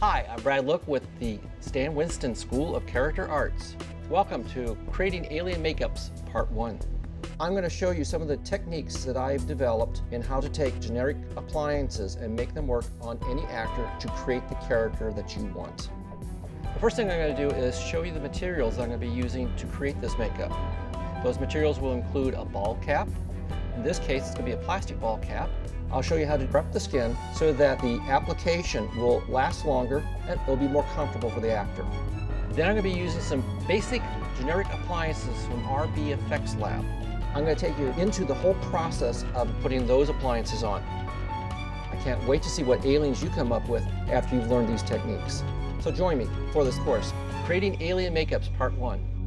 Hi, I'm Brad Look with the Stan Winston School of Character Arts. Welcome to Creating Alien Makeups, Part 1. I'm going to show you some of the techniques that I've developed in how to take generic appliances and make them work on any actor to create the character that you want. The first thing I'm going to do is show you the materials I'm going to be using to create this makeup. Those materials will include a ball cap. In this case, it's going to be a plastic ball cap. I'll show you how to prep the skin so that the application will last longer and it'll be more comfortable for the actor. Then I'm going to be using some basic generic appliances from our VFX lab. I'm going to take you into the whole process of putting those appliances on. I can't wait to see what aliens you come up with after you've learned these techniques. So join me for this course, Creating Alien Makeups Part 1.